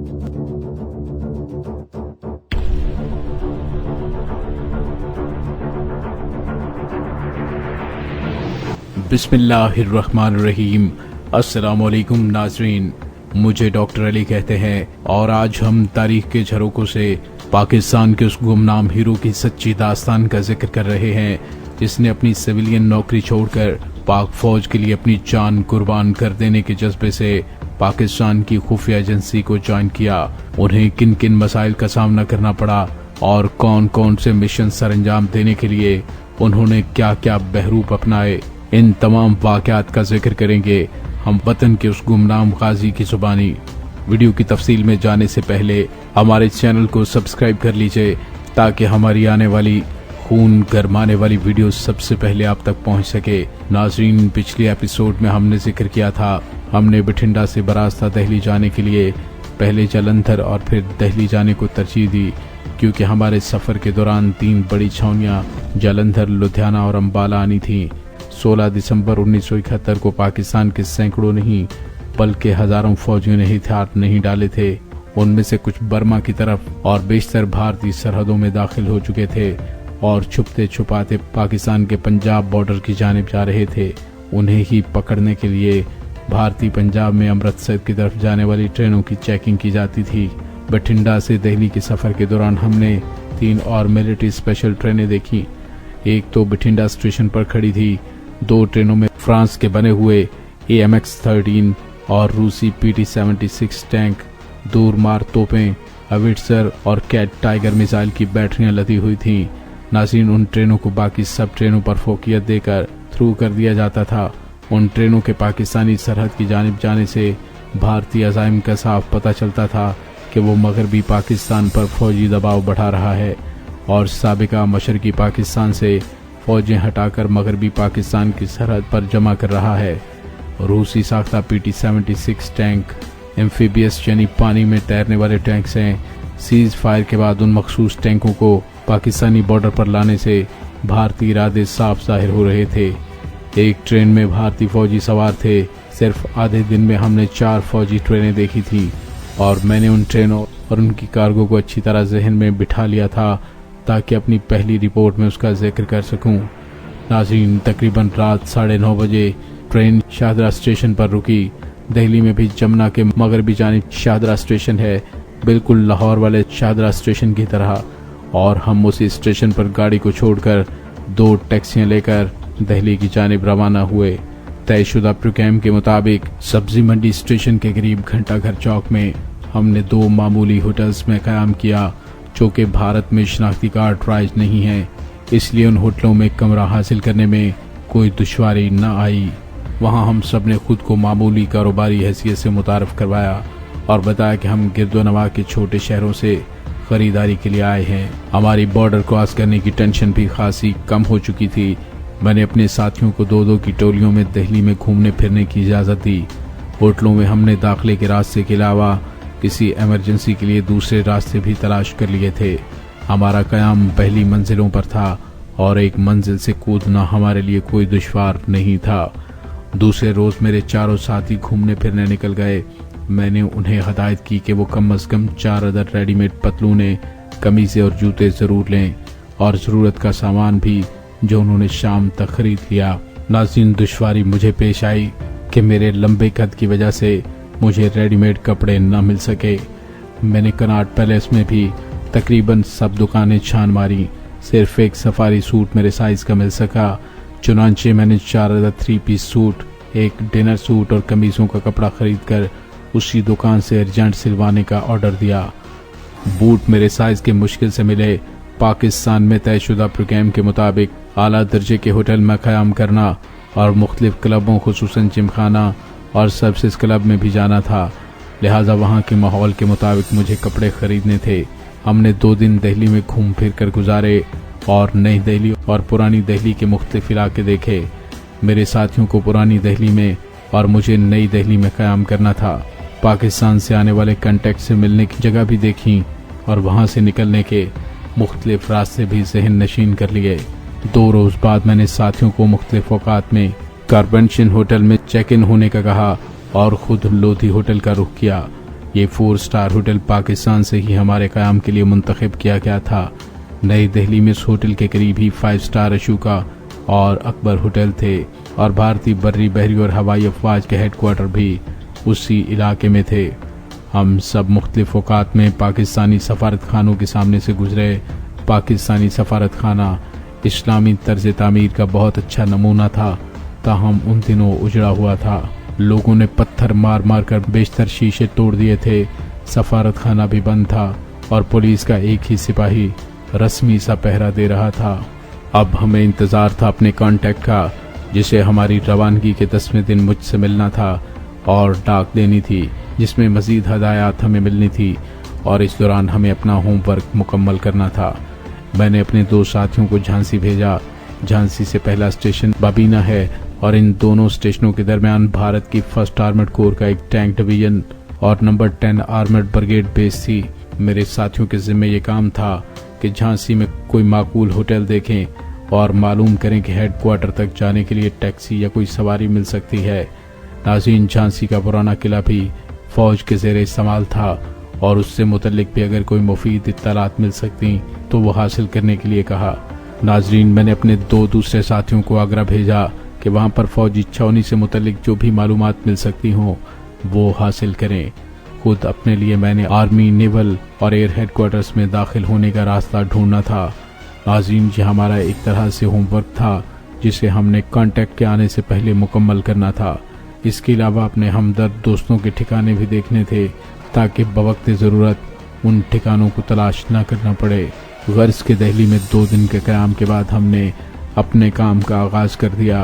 बिस्मिल्लाहिर्रहमानिर्रहीम। अस्सलाम वालेकुम नाज़रीन, मुझे डॉक्टर अली कहते हैं और आज हम तारीख के झरोकों से पाकिस्तान के उस गुमनाम हीरो की सच्ची दास्तान का जिक्र कर रहे हैं जिसने अपनी सिविलियन नौकरी छोड़कर पाक फौज के लिए अपनी जान कुर्बान कर देने के जज्बे से पाकिस्तान की खुफिया एजेंसी को ज्वाइन किया। उन्हें किन किन मसाइल का सामना करना पड़ा और कौन कौन से मिशन सरअंजाम देने के लिए उन्होंने क्या क्या बहरूप अपनाए, इन तमाम वाक़यात का जिक्र करेंगे हम वतन के उस गुमनाम गाजी की जुबानी। वीडियो की तफसील में जाने से पहले हमारे चैनल को सब्सक्राइब कर लीजिए ताकि हमारी आने वाली खून गरमाने वाली वीडियो सबसे पहले आप तक पहुंच सके। नाज़रीन, पिछले एपिसोड में हमने जिक्र किया था, हमने बठिंडा से बरास्ता दिल्ली जाने के लिए पहले जालंधर और फिर दिल्ली जाने को तरजीह दी क्योंकि हमारे सफ़र के दौरान 3 बड़ी छावनियाँ जालंधर, लुधियाना और अम्बाला आनी थी। 16 दिसंबर 1971 को पाकिस्तान के सैकड़ों नहीं बल्कि हजारों फौजियों ने हथियार नहीं डाले थे। उनमें से कुछ बर्मा की तरफ और बेशतर भारतीय सरहदों में दाखिल हो चुके थे और छुपते छुपाते पाकिस्तान के पंजाब बॉर्डर की जानिब जा रहे थे। उन्हें ही पकड़ने के लिए भारतीय पंजाब में अमृतसर की तरफ जाने वाली ट्रेनों की चेकिंग की जाती थी। बठिंडा से दिल्ली के सफर के दौरान हमने 3 और मिलिट्री स्पेशल ट्रेनें देखी। एक तो बठिंडा स्टेशन पर खड़ी थी, 2 ट्रेनों में फ्रांस के बने हुए AMX-13 और रूसी PT-76 टैंक, दूरमार तोपें, हविट्जर और कैट टाइगर मिसाइल की बैटरियां लदी हुई थीं। नाज़रीन, उन ट्रेनों को बाकी सब ट्रेनों पर फोकियत देकर थ्रू कर दिया जाता था। उन ट्रेनों के पाकिस्तानी सरहद की जानिब जाने से भारतीय अज़ाइम का साफ पता चलता था कि वो मगरबी पाकिस्तान पर फौजी दबाव बढ़ा रहा है और साबिका मशरकी पाकिस्तान से फौजें हटाकर मगरबी पाकिस्तान की सरहद पर जमा कर रहा है। रूसी साख्ता PT-76 टैंक एम्फीबियस यानी पानी में तैरने वाले टैंक्स हैं। सीज फायर के बाद उन मखसूस टैंकों को पाकिस्तानी बॉर्डर पर लाने से भारतीय इरादे साफ जाहिर हो रहे थे। एक ट्रेन में भारतीय फौजी सवार थे। सिर्फ आधे दिन में हमने 4 फौजी ट्रेनें देखी थी और मैंने उन ट्रेनों और उनकी कार्गो को अच्छी तरह जहन में बिठा लिया था ताकि अपनी पहली रिपोर्ट में उसका जिक्र कर सकूं। नाज़रीन, तकरीबन रात 9:30 बजे ट्रेन शाहदरा स्टेशन पर रुकी। दिल्ली में भी जमुना के मगरबी जानिब शाहदरा स्टेशन है, बिल्कुल लाहौर वाले शाहदरा स्टेशन की तरह, और हम उसी स्टेशन पर गाड़ी को छोड़कर 2 टैक्सियां लेकर दिल्ली की जानिब रवाना हुए। तयशुदा प्रोग्राम के मुताबिक सब्जी मंडी स्टेशन के करीब घंटाघर चौक में हमने 2 मामूली होटल्स में क़याम किया जो कि भारत में शनाख्ती कार्ड राइज नहीं है, इसलिए उन होटलों में कमरा हासिल करने में कोई दुश्वारी न आई। वहां हम सब ने खुद को मामूली कारोबारी हैसियत से मुतारफ करवाया और बताया कि हम गिरदोनवा के छोटे शहरों से खरीदारी के लिए आए हैं। हमारी बॉर्डर क्रॉस करने की टेंशन भी खासी कम हो चुकी थी। मैंने अपने साथियों को 2-2 की टोलियों में दिल्ली में घूमने फिरने की इजाज़त दी। होटलों में हमने दाखिले के रास्ते के अलावा किसी इमरजेंसी के लिए दूसरे रास्ते भी तलाश कर लिए थे। हमारा क़याम पहली मंजिलों पर था और एक मंजिल से कूदना हमारे लिए कोई दुश्वार नहीं था। दूसरे रोज़ मेरे 4 साथी घूमने फिरने निकल गए। मैंने उन्हें हदायत की कि वो कम अज़ कम 4 अदद रेडीमेड पतलूने, कमीज़ें और जूते ज़रूर लें और ज़रूरत का सामान भी, जो उन्होंने शाम तक खरीद लिया। नाज़रीन, दुश्वारी मुझे पेश आई कि मेरे लंबे कद की वजह से मुझे रेडीमेड कपड़े न मिल सके। मैंने कनाट पैलेस में भी तकरीबन सब दुकानें छान मारी, सिर्फ एक सफारी सूट मेरे साइज का मिल सका। चुनांचे मैंने 4 अदद 3 पीस सूट, एक डिनर सूट और कमीज़ों का कपड़ा खरीद कर उसी दुकान से अर्जेंट सिलवाने का ऑर्डर दिया। बूट मेरे साइज के मुश्किल से मिले। पाकिस्तान में तयशुदा प्रोग्राम के मुताबिक आला दर्जे के होटल में क़याम करना और मुख्तलिफ क्लबों खुसूसन जिमखाना और सर्विसेज क्लब में भी जाना था, लिहाजा वहाँ के माहौल के मुताबिक मुझे कपड़े खरीदने थे। हमने 2 दिन दिल्ली में घूम फिर कर गुजारे और नई दिल्ली और पुरानी दिल्ली के मुख्तलिफ इलाके देखे। मेरे साथियों को पुरानी दिल्ली में और मुझे नई दिल्ली में क़याम करना था। पाकिस्तान से आने वाले कॉन्टैक्ट से मिलने की जगह भी देखी और वहाँ से निकलने के मुख्तलिफ रास्ते भी ज़हन नशीन कर लिए। 2 रोज़ बाद मैंने साथियों को मुख्तलिफ औकात में कार्बेंशन होटल में चेक इन होने का कहा और खुद लोधी होटल का रुख किया। ये 4 स्टार होटल पाकिस्तान से ही हमारे क़याम के लिए मुंतखब किया गया था। नई दिल्ली में इस होटल के करीब ही 5 स्टार अशोका और अकबर होटल थे और भारतीय बर्री बहरी और हवाई अफवाज के हेडक्वार्टर भी उसी इलाके में थे। हम सब मुख्तलिफ औकात में पाकिस्तानी सफारत खानों के सामने से गुजरे। पाकिस्तानी सफारत खाना इस्लामी तर्ज तामीर का बहुत अच्छा नमूना था, ताहम उन दिनों उजड़ा हुआ था। लोगों ने पत्थर मार मार कर बेशतर शीशे तोड़ दिए थे। सफारत खाना भी बंद था और पुलिस का एक ही सिपाही रस्मी सा पहरा दे रहा था। अब हमें इंतज़ार था अपने कांटेक्ट का, जिसे हमारी रवानगी के 10वें दिन मुझसे मिलना था और डाक देनी थी, जिसमें मज़ीद हदायत हमें मिलनी थी और इस दौरान हमें अपना होमवर्क मुकम्मल करना था। मैंने अपने 2 साथियों को झांसी भेजा। झांसी से पहला स्टेशन बाबीना है और इन दोनों स्टेशनों के दरमियान भारत की 1st आर्मर्ड कोर का एक टैंक डिवीजन और नंबर 10 आर्मर्ड ब्रिगेड बेस थी। मेरे साथियों के जिम्मे ये काम था कि झांसी में कोई माकूल होटल देखें और मालूम करें कि हेडक्वार्टर तक जाने के लिए टैक्सी या कोई सवारी मिल सकती है। नाज़रीन, झांसी का पुराना किला भी फौज के ज़ेरे इस्तेमाल था और उससे मुतल्लिक भी अगर कोई मुफीद इत्तलात मिल सकती तो वो हासिल करने के लिए कहा। नाज़रीन, मैंने अपने 2 दूसरे साथियों को आगरा भेजा कि वहाँ पर फौजी छावनी से मुतल्लिक जो भी मालूमात मिल सकती हों वो हासिल करें। खुद अपने लिए मैंने आर्मी, नेवल और एयर हेडक्वार्टर्स में दाखिल होने का रास्ता ढूंढना था। नाज़रीन, ये हमारा एक तरह से होमवर्क था जिसे हमने कांटेक्ट के आने से पहले मुकम्मल करना था। इसके अलावा अपने हमदर्द दोस्तों के ठिकाने भी देखने थे ताकि बवक्त ज़रूरत उन ठिकानों को तलाश न करना पड़े। गर्ज के दिल्ली में 2 दिन के क़याम के बाद हमने अपने काम का आगाज़ कर दिया।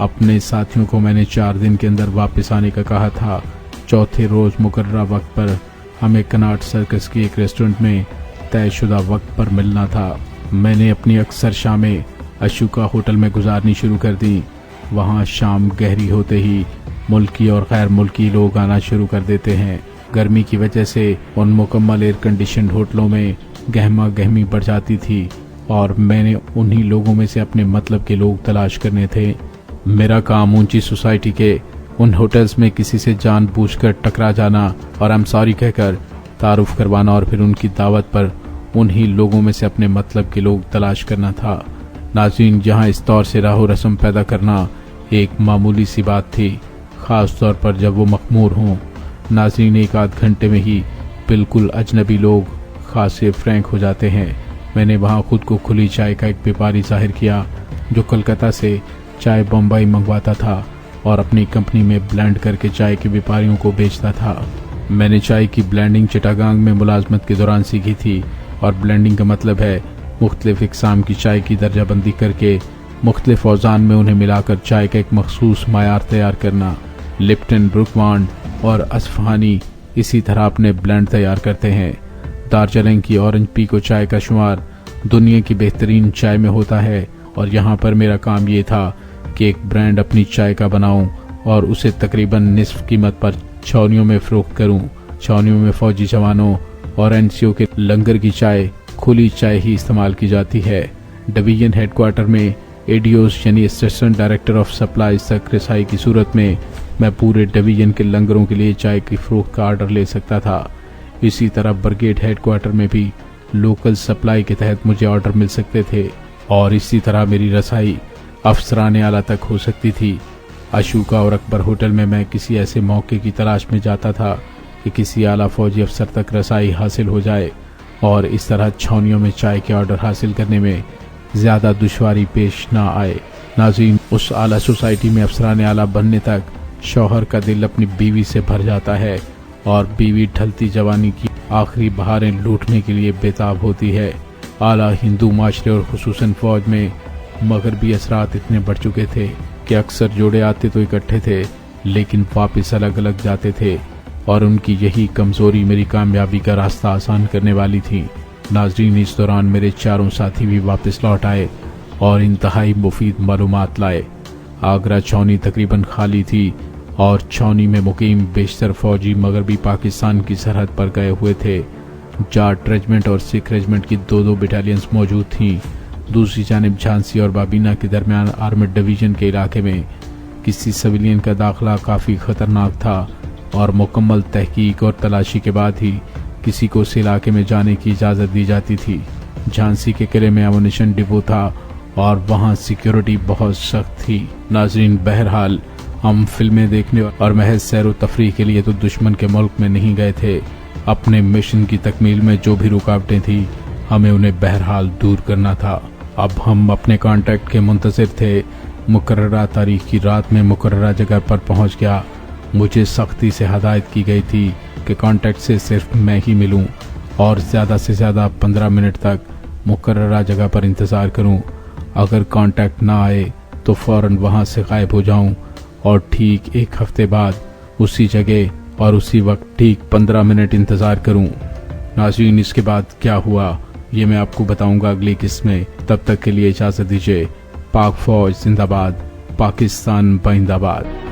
अपने साथियों को मैंने 4 दिन के अंदर वापस आने का कहा था। चौथे रोज़ मुकर्ररा वक्त पर हमें कनाट सर्कस की एक रेस्टोरेंट में तयशुदा वक्त पर मिलना था। मैंने अपनी अक्सर शामें अशोका होटल में गुजारनी शुरू कर दी। वहाँ शाम गहरी होते ही मुल्की और गैर मुल्की लोग आना शुरू कर देते हैं। गर्मी की वजह से उन मुकम्मल एयर कंडीशन होटलों में गहमा गहमी बढ़ जाती थी और मैंने उन्हीं लोगों में से अपने मतलब के लोग तलाश करने थे। मेरा काम ऊंची सोसाइटी के उन होटल्स में किसी से जानबूझकर टकरा जाना और आई एम सॉरी कहकर तारुफ करवाना और फिर उनकी दावत पर उन्हीं लोगों में से अपने मतलब के लोग तलाश करना था। नाज़रीन, जहां इस तौर से राहो रस्म पैदा करना एक मामूली सी बात थी, ख़ास तौर पर जब वो मखमूर हों। नाज़रीन, 1 आध घंटे में ही बिल्कुल अजनबी लोग खासे फ्रैंक हो जाते हैं। मैंने वहाँ खुद को खुली चाय का एक व्यापारी जाहिर किया जो कलकत्ता से चाय बम्बई मंगवाता था और अपनी कंपनी में ब्लेंड करके चाय के व्यापारियों को बेचता था। मैंने चाय की ब्लेंडिंग चिटागांग में मुलाजमत के दौरान सीखी थी और ब्लेंडिंग का मतलब है मुख्तलिफ इकसाम की चाय की दर्जाबंदी करके मुख्तलिफ औज़ान में उन्हें मिलाकर चाय का एक मखसूस मायार तैयार करना। लिप्टन, ब्रुकवांड और असफहानी इसी तरह अपने ब्लेंड तैयार करते हैं। दार्जिलिंग की ऑरेंज पीको चाय का शुमार दुनिया की बेहतरीन चाय में होता है और यहाँ पर मेरा काम ये था कि एक ब्रांड अपनी चाय का बनाऊं और उसे तकरीबन निस्फ कीमत पर छावनियों में फ़रोख्त करूं। छावनियों में फौजी जवानों और एनसीओ के लंगर की चाय, खुली चाय ही इस्तेमाल की जाती है। डिवीजन हेडक्वार्टर में एडीओस यानी असिस्टेंट डायरेक्टर ऑफ सप्लाईज तक रसाई की सूरत में मैं पूरे डिवीजन के लंगरों के लिए चाय की फ़रोख्त का आर्डर ले सकता था। इसी तरह ब्रिगेड हेडक्वार्टर में भी लोकल सप्लाई के तहत मुझे ऑर्डर मिल सकते थे और इसी तरह मेरी रसाई अफसरान आला तक हो सकती थी। अशोका और अकबर होटल में मैं किसी ऐसे मौके की तलाश में जाता था कि किसी आला फौजी अफसर तक रसाई हासिल हो जाए और इस तरह छावनियों में चाय के ऑर्डर हासिल करने में ज़्यादा दुश्वारी पेश ना आए। नाज़रीन, उस आला सोसाइटी में अफसरान आला बनने तक शौहर का दिल अपनी बीवी से भर जाता है और बीवी ढलती जवानी की आखिरी बहारें लूटने के लिए बेताब होती है। आला हिंदू माशरे और खुसूसन फौज में मगरबी असरात इतने बढ़ चुके थे कि अक्सर जोड़े आते तो इकट्ठे थे लेकिन वापस अलग अलग जाते थे और उनकी यही कमजोरी मेरी कामयाबी का रास्ता आसान करने वाली थी। नाज़रीन, इस दौरान मेरे 4 साथी भी वापस लौट आए और इंतहाई मुफीद मालूमात लाए। आगरा छावनी तकरीबन खाली थी और छावनी में मुकीम बेशतर फौजी मगरबी पाकिस्तान की सरहद पर गए हुए थे। जाट रेजिमेंट और सिख रेजिमेंट की 2-2 बटालियंस मौजूद थीं। दूसरी जानिब झांसी और बाबीना के दरमियान आर्मर्ड डिवीजन के इलाके में किसी सिविलियन का दाखिला काफ़ी ख़तरनाक था। और मुकम्मल तहकीक और तलाशी के बाद ही किसी को उस इलाके में जाने की इजाज़त दी जाती थी। झांसी के किले में एमुनिशन डिपो था और वहाँ सिक्योरिटी बहुत सख्त थी। नाजरीन, बहरहाल हम फिल्में देखने और महज सैर व तफरीह के लिए तो दुश्मन के मुल्क में नहीं गए थे। अपने मिशन की तकमील में जो भी रुकावटें थी हमें उन्हें बहरहाल दूर करना था। अब हम अपने कांटेक्ट के मुंतज़िर थे। मुकर्ररा तारीख की रात में मुकर्ररा जगह पर पहुंच गया। मुझे सख्ती से हदायत की गई थी कि कांटेक्ट से सिर्फ मैं ही मिलूं और ज़्यादा से ज़्यादा 15 मिनट तक मुकर्ररा जगह पर इंतज़ार करूं। अगर कांटेक्ट ना आए तो फ़ौरन वहां से गायब हो जाऊं और ठीक 1 हफ्ते बाद उसी जगह और उसी वक्त ठीक 15 मिनट इंतज़ार करूं। नाज़रीन, इसके बाद क्या हुआ ये मैं आपको बताऊंगा अगली किस्त में। तब तक के लिए इजाज़त दीजिए। पाक फौज जिंदाबाद, पाकिस्तान जिंदाबाद।